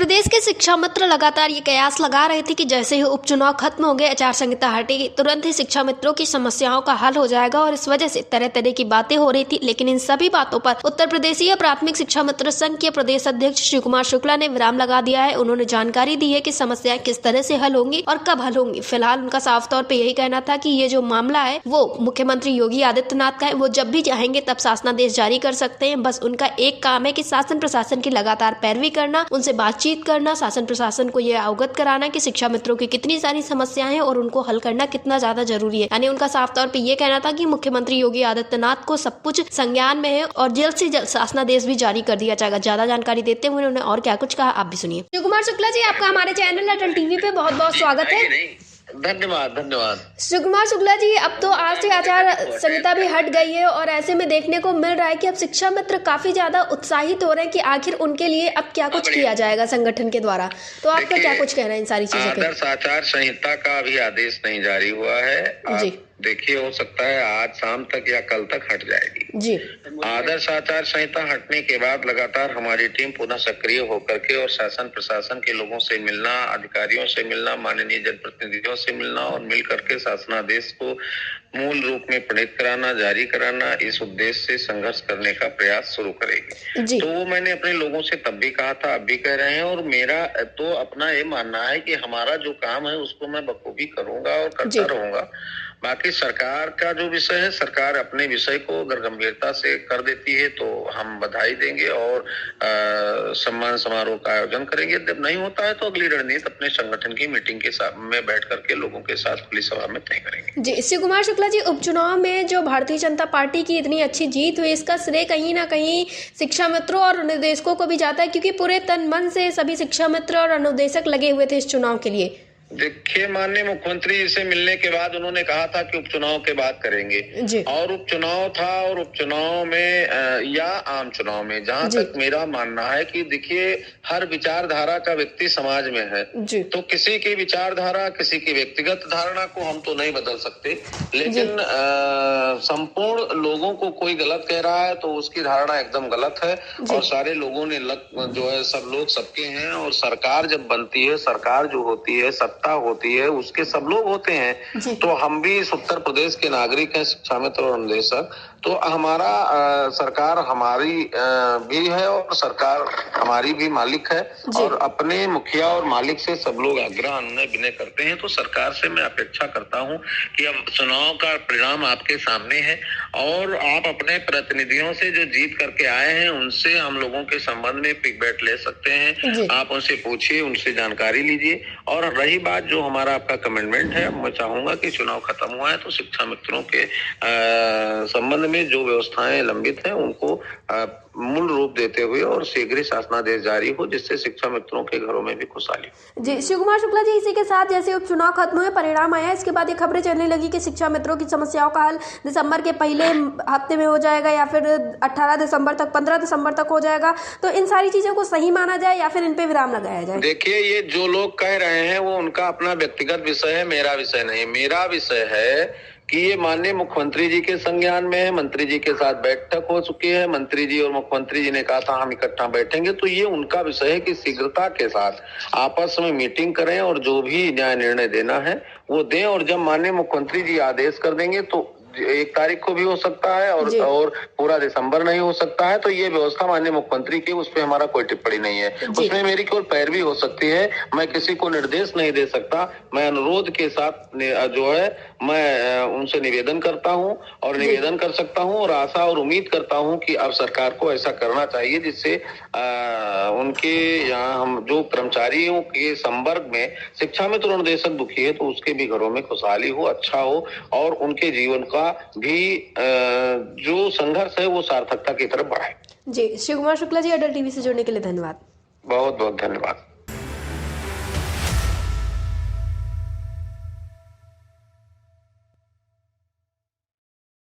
प्रदेश के शिक्षा मित्र लगातार ये कयास लगा रहे थे कि जैसे ही उपचुनाव खत्म हो गए, आचार संहिता हटेगी, तुरंत ही शिक्षा मित्रों की समस्याओं का हल हो जाएगा और इस वजह से तरह तरह की बातें हो रही थी। लेकिन इन सभी बातों पर उत्तर प्रदेशीय प्राथमिक शिक्षा मित्र संघ के प्रदेश अध्यक्ष शिव कुमार शुक्ला ने विराम लगा दिया है। उन्होंने जानकारी दी है कि समस्याएं किस तरह से हल होंगी और कब हल होंगी। फिलहाल उनका साफ तौर पर यही कहना था कि ये जो मामला है वो मुख्यमंत्री योगी आदित्यनाथ का है। वो जब भी चाहेंगे तब शासनादेश जारी कर सकते हैं। बस उनका एक काम है कि शासन प्रशासन की लगातार पैरवी करना, उनसे बातचीत करना, शासन प्रशासन को यह अवगत कराना कि शिक्षा मित्रों की कितनी सारी समस्याएं हैं और उनको हल करना कितना ज्यादा जरूरी है। यानी उनका साफ तौर पे ये कहना था कि मुख्यमंत्री योगी आदित्यनाथ को सब कुछ संज्ञान में है और जल्द से जल्द शासनादेश भी जारी कर दिया जाएगा। ज्यादा जानकारी देते हुए उन्होंने और क्या कुछ कहा, आप भी सुनिए। शिव कुमार शुक्ला जी, आपका हमारे चैनल अटल टीवी पे बहुत बहुत स्वागत है। धन्यवाद। शिव कुमार शुक्ला जी, अब तो आज से आचार संहिता भी हट गई है और ऐसे में देखने को मिल रहा है कि अब शिक्षा मित्र काफी ज्यादा उत्साहित हो रहे हैं कि आखिर उनके लिए अब क्या कुछ किया जाएगा संगठन के द्वारा। तो आपका क्या कुछ कहना है इन सारी चीजों पे? आदर्श आचार संहिता का अभी आदेश नहीं जारी हुआ है जी। देखिए, हो सकता है आज शाम तक या कल तक हट जाएगी जी। आदर्श आचार संहिता हटने के बाद लगातार हमारी टीम पुनः सक्रिय होकर के और शासन प्रशासन के लोगों से मिलना, अधिकारियों से मिलना, माननीय जनप्रतिनिधियों से मिलना और मिल करके शासनादेश को मूल रूप में प्रणीत कराना, जारी कराना, इस उद्देश्य से संघर्ष करने का प्रयास शुरू करेगी। तो वो मैंने अपने लोगों से तब भी कहा था, अब भी कह रहे हैं और मेरा तो अपना ये मानना है कि हमारा जो काम है उसको मैं बखूबी करूंगा और करता रहूंगा। बाकी सरकार का जो विषय है, सरकार अपने विषय को अगर गंभीरता से कर देती है तो हम बधाई देंगे और सम्मान समारोह का आयोजन करेंगे। जब नहीं होता है तो अगली रणनीति अपने संगठन की मीटिंग के साथ में बैठ करके लोगों के साथ खुली सभा में तय करेंगे। जी शिव कुमार शुक्ला जी, उपचुनाव में जो भारतीय जनता पार्टी की इतनी अच्छी जीत हुई, इसका श्रेय कहीं ना कहीं शिक्षा मित्रों और अनुदेशकों को भी जाता है, क्योंकि पूरे तन मन से सभी शिक्षा मित्र और अनुदेशक लगे हुए थे इस चुनाव के लिए। देखिए, माननीय मुख्यमंत्री जी से मिलने के बाद उन्होंने कहा था कि उपचुनाव के बाद करेंगे और उपचुनाव था और उपचुनाव में या आम चुनाव में, जहां तक मेरा मानना है कि देखिए हर विचारधारा का व्यक्ति समाज में है, तो किसी की विचारधारा, किसी की व्यक्तिगत धारणा को हम तो नहीं बदल सकते, लेकिन संपूर्ण लोगों को कोई गलत कह रहा है तो उसकी धारणा एकदम गलत है और सारे लोगों ने जो है सब लोग सबके हैं और सरकार जब बनती है, सरकार जो होती है, सत्ता होती है, उसके सब लोग होते हैं। तो हम भी इस उत्तर प्रदेश के नागरिक हैं, शिक्षा मित्र और अनुदेशक, तो हमारा सरकार हमारी भी है और सरकार हमारी भी मालिक है और अपने मुखिया और मालिक से सब लोग आग्रह अनुनय विनय करते हैं। तो सरकार से मैं अपेक्षा करता हूं कि अब चुनाव का परिणाम आपके सामने है और आप अपने प्रतिनिधियों से जो जीत करके आए हैं उनसे हम लोगों के संबंध में पिक बैठ ले सकते हैं। आप उनसे पूछिए, उनसे जानकारी लीजिए। और रही बात जो हमारा आपका कमिटमेंट है, मैं चाहूंगा कि चुनाव खत्म हुआ है तो शिक्षा मित्रों के संबंध में जो व्यवस्थाएं लंबित हैं उनको मूल रूप देते हुए और शीघ्र शासनादेश जारी हो, जिससे शिक्षा मित्रों के घरों में भी खुशहाली हो। जी शिव कुमार शुक्ला जी, इसी के साथ जैसे उपचुनाव खत्म हुए, परिणाम आया, इसके बाद ये खबरें चलने लगी कि शिक्षा मित्रों की समस्याओं का हल दिसंबर के पहले हफ्ते में हो जाएगा या फिर 18 दिसंबर तक, 15 दिसंबर तक हो जाएगा। तो इन सारी चीजों को सही माना जाए या फिर इन पे विराम लगाया जाए? देखिए, ये जो लोग कह रहे हैं वो उनका अपना व्यक्तिगत विषय है, मेरा विषय नहीं। मेरा विषय है कि ये माननीय मुख्यमंत्री जी के संज्ञान में है, मंत्री जी के साथ बैठक हो चुकी है, मंत्री जी और मुख्यमंत्री जी ने कहा था हम इकट्ठा बैठेंगे, तो ये उनका विषय है कि शीघ्रता के साथ आपस में मीटिंग करें और जो भी न्याय निर्णय देना है वो दें। और जब माननीय मुख्यमंत्री जी आदेश कर देंगे तो 1 तारीख को भी हो सकता है और पूरा दिसंबर नहीं हो सकता है। तो ये व्यवस्था माननीय मुख्यमंत्री की, उस पर हमारा कोई टिप्पणी नहीं है। उसमें मेरी केवल पैरवी हो सकती है, मैं किसी को निर्देश नहीं दे सकता। मैं अनुरोध के साथ जो है मैं उनसे निवेदन करता हूं और निवेदन कर सकता हूं और आशा और उम्मीद करता हूं कि अब सरकार को ऐसा करना चाहिए जिससे उनके यहाँ हम जो कर्मचारियों के संवर्ग में शिक्षा मित्र और अनुदेशक दुखी है तो उसके भी घरों में खुशहाली हो, अच्छा हो और उनके जीवन का भी जो संघर्ष है वो सार्थकता की तरफ बढ़ाए। जी शिव कुमार शुक्ला जी, अटल टीवी से जुड़ने के लिए धन्यवाद। बहुत बहुत धन्यवाद।